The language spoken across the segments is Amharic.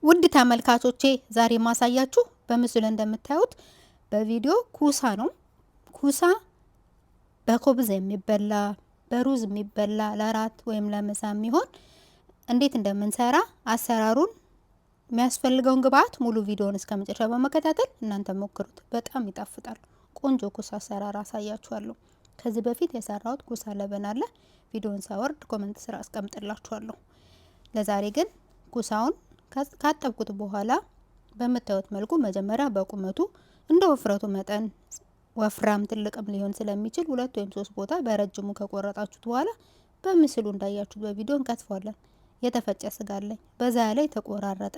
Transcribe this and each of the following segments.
ውድ ተመልካቾቼ ዛሬ ማሳያችሁ በምስሉ እንደምታዩት በቪዲዮ ኩሳ ነው። ኩሳ በኮብዝ የሚበላ በሩዝ የሚበላ ለራት ወይም ለምሳ የሚሆን እንዴት እንደምንሰራ አሰራሩን የሚያስፈልገውን ግብአት ሙሉ ቪዲዮውን እስከመጨረሻ በመከታተል እናንተ ሞክሩት። በጣም ይጣፍጣል። ቆንጆ ኩሳ አሰራር አሳያችኋለሁ። ከዚህ በፊት የሰራሁት ኩሳ ለበን አለ። ቪዲዮውን ሳወርድ ኮሜንት ስራ አስቀምጥላችኋለሁ። ለዛሬ ግን ኩሳውን ካጠብኩት በኋላ በመታወት መልኩ መጀመሪያ በቁመቱ እንደ ወፍረቱ መጠን ወፍራም ትልቅም ሊሆን ስለሚችል 2 ወይም 3 ቦታ በረጅሙ ከቆረጣችሁት በኋላ በምስሉ እንዳያችሁት በቪዲዮ እንከትፋለን። የተፈጨ ስጋ አለኝ። በዛ ላይ ተቆራረጠ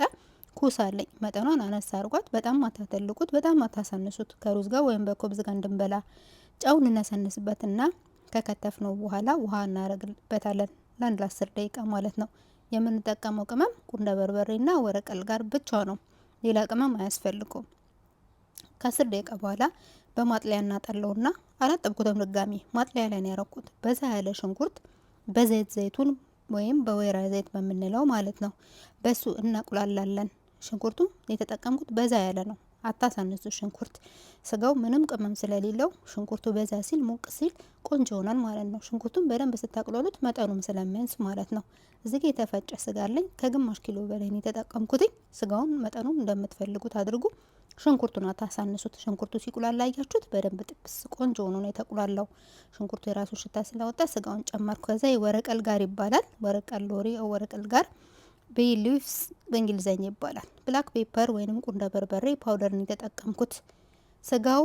ኩሳ አለኝ። መጠኗን አነሳ አርጓት። በጣም አታተልቁት፣ በጣም አታሳንሱት። ከሩዝ ጋር ወይም በኮብዝ ጋር እንድንበላ ጨው እንነሰንስበትና ከከተፍነው በኋላ ውሃ እናረግበታለን ለአንድ 10 ደቂቃ ማለት ነው። የምንጠቀመው ቅመም ቁንደ በርበሬና ወረቀል ጋር ብቻ ነው። ሌላ ቅመም አያስፈልገውም። ከ10 ደቂቃ በኋላ በማጥለያ እናጠለውና አላጠብኩትም። ድጋሚ ማጥለያ ላይ ነው ያረኩት። በዛ ያለ ሽንኩርት ዘይቱን ወይም በወይራ ዘይት በምንለው ማለት ነው በሱ እናቁላላለን። ሽንኩርቱ የተጠቀምኩት በዛ ያለ ነው። አታሳንሱ ሽንኩርት። ስጋው ምንም ቅመም ስለሌለው ሽንኩርቱ በዛ ሲል ሞቅ ሲል ቆንጆ ይሆናል ማለት ነው። ሽንኩርቱን በደንብ ስታቅሏሉት መጠኑም ስለሚያንስ ማለት ነው። እዚህ ጋር የተፈጨ ስጋ አለኝ። ከግማሽ ኪሎ በላይ ነው የተጠቀምኩት። ስጋውን መጠኑን እንደምትፈልጉት አድርጉ። ሽንኩርቱን አታሳንሱት። ሽንኩርቱ ሲቁላላ አያችሁት? በደንብ ጥብስ ቆንጆ ሆኖ ነው የተቁላላው። ሽንኩርቱ የራሱ ሽታ ስላወጣ ስጋውን ጨመርኩ። ከዛ የወረቀል ጋር ይባላል። ወረቀል ሎሪ ወረቀል ጋር ቤይ ሊቭስ በእንግሊዘኛ ይባላል። ብላክ ፔፐር ወይንም ቁንደ በርበሬ ፓውደርን የተጠቀምኩት። ስጋው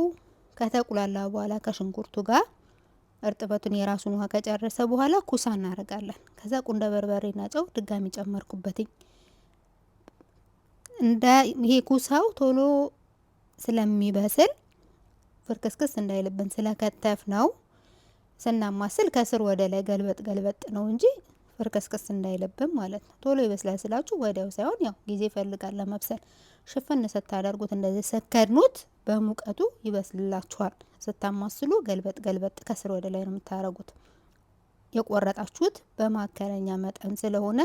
ከተቁላላ በኋላ ከሽንኩርቱ ጋር እርጥበቱን የራሱን ውሃ ከጨረሰ በኋላ ኩሳ እናደርጋለን። ከዛ ቁንደ በርበሬና ጨው ድጋሚ ጨመርኩበትኝ። ይሄ ኩሳው ቶሎ ስለሚበስል ፍርክስክስ እንዳይልብን ስለከተፍ ነው ስናማስል ከስር ወደ ላይ ገልበጥ ነው እንጂ ፍርክስክስ እንዳይልብን ማለት ነው። ቶሎ ይበስላል ስላችሁ ወዲያው ሳይሆን ያው ጊዜ ይፈልጋል ለመብሰል። ሽፍን ስታደርጉት እንደዚህ ሰከድኑት በሙቀቱ ይበስልላችኋል። ስታማስሉ ገልበጥ ከስር ወደ ላይ ነው የምታረጉት። የቆረጣችሁት በማከለኛ መጠን ስለሆነ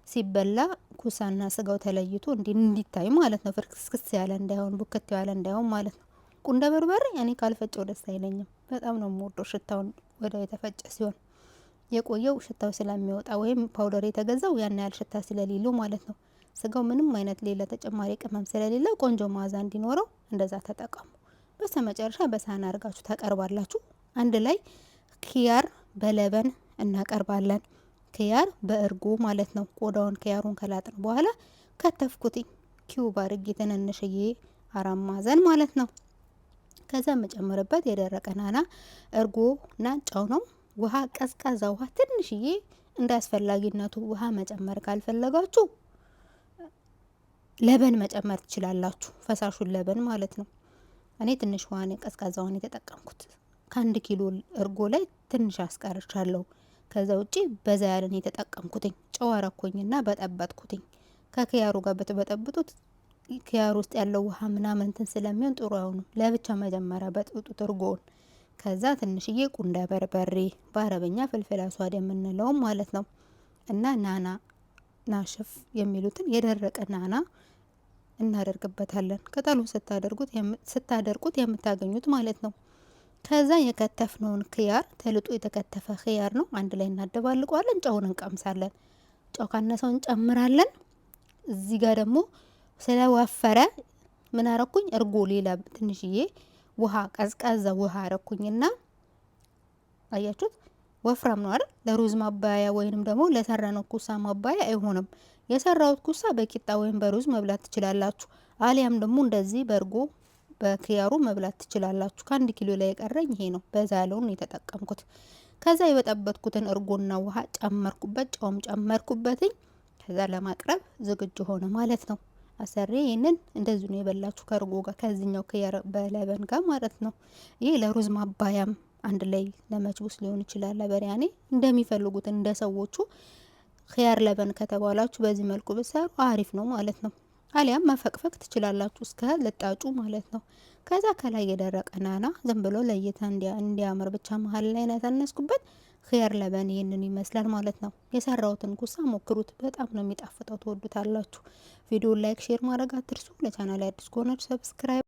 ሲበላ ኩሳና ስጋው ተለይቶ እንዲታይ ማለት ነው። ፍርክስክስ ያለ እንዳይሆን ቡክት ያለ እንዳይሆን ማለት ነው። ቁንደ በርበሬ እኔ ካልፈጨው ደስ አይለኝም። በጣም ነው የምወደው ሽታውን ወዲያው የተፈጨ ሲሆን። የቆየው ሽታው ስለሚወጣ ወይም ፓውደር የተገዛው ያን ያህል ሽታ ስለሌለው ማለት ነው። ስጋው ምንም አይነት ሌላ ተጨማሪ ቅመም ስለሌለው ቆንጆ መዓዛ እንዲኖረው እንደዛ ተጠቀሙ። በስተመጨረሻ በሳህን አድርጋችሁ ታቀርባላችሁ። አንድ ላይ ኪያር በለበን እናቀርባለን። ኪያር በእርጎ ማለት ነው። ቆዳውን ኪያሩን ከላጥን በኋላ ከተፍኩትኝ ኪዩብ አርጌ ትንንሽዬ 4 ማዕዘን ማለት ነው። ከዛ መጨመርበት የደረቀ ናና እርጎና ጨው ነው። ውሃ ቀዝቃዛ ውሃ ትንሽዬ እንዳስፈላጊነቱ። ውሃ መጨመር ካልፈለጋችሁ ለበን መጨመር ትችላላችሁ። ፈሳሹን ለበን ማለት ነው። እኔ ትንሽ ውሃ ነው ቀዝቃዛውን የተጠቀምኩት። ከ1 ኪሎ እርጎ ላይ ትንሽ አስቀርቻለሁ። ከዛ ውጪ በዛ ያለን የተጠቀምኩትኝ። ጨው አረኩኝና በጠበጥኩትኝ። ከኪያሩ ጋር በተበጠብጡት ኪያሩ ውስጥ ያለው ውሃ ምናምን እንትን ስለሚሆን ጥሩ አይሆንም። ለብቻ መጀመሪያ በጥብጡት እርጎውን። ከዛ ትንሽዬ ቁንደ በርበሬ በአረበኛ ፍልፍል አስዋድ የምንለውም ማለት ነው እና ናና ናሽፍ የሚሉትን የደረቀ ናና እናደርግበታለን። ቅጠሉ ስታደርቁት የምታገኙት ማለት ነው። ከዛ የከተፍነውን ኪያር ተልጦ የተከተፈ ኪያር ነው። አንድ ላይ እናደባልቀዋለን። ጨውን እንቀምሳለን። ጨው ካነሰው እንጨምራለን። እዚህ ጋር ደግሞ ስለወፈረ ምን አረኩኝ? እርጎ ሌላ ትንሽዬ ውሃ ቀዝቃዛ ውሃ አረኩኝና አያችሁት? ወፍራም ነው አይደል? ለሩዝ ማባያ ወይንም ደግሞ ለሰራነው ኩሳ ማባያ አይሆንም። የሰራውት ኩሳ በቂጣ ወይም በሩዝ መብላት ትችላላችሁ። አሊያም ደግሞ እንደዚህ በእርጎ በኪያሩ መብላት ትችላላችሁ። ከ1 ኪሎ ላይ የቀረኝ ይሄ ነው። በዛ ያለውን የተጠቀምኩት። ከዛ የበጠበጥኩትን እርጎና ውሃ ጨመርኩበት፣ ጨውም ጨመርኩበትኝ። ከዛ ለማቅረብ ዝግጁ ሆነ ማለት ነው። አሰሬ ይሄንን እንደዚህ ነው የበላችሁ ከእርጎ ጋር ከዚህኛው ኪያር በለበን ጋር ማለት ነው። ይሄ ለሩዝ ማባያም አንድ ላይ ለመችቡስ ሊሆን ይችላል። ለበሪያኔ እንደሚፈልጉት እንደ ሰዎቹ ኪያር ለበን ከተባላችሁ በዚህ መልኩ ብትሰሩ አሪፍ ነው ማለት ነው። አሊያም መፈቅፈቅ ትችላላችሁ እስከ ልጣጩ ማለት ነው። ከዛ ከላይ የደረቀ ናና ዝም ብሎ ለእይታ እንዲያምር ብቻ መሀል ላይ ነሰነስኩበት። ኸይር ለበን ይህንን ይመስላል ማለት ነው። የሰራሁትን ኩሳ ሞክሩት፣ በጣም ነው የሚጣፍጠው፣ ትወዱታላችሁ። ቪዲዮን ላይክ፣ ሼር ማድረግ አትርሱ። ለቻናል አዲስ ከሆናችሁ ሰብስክራይብ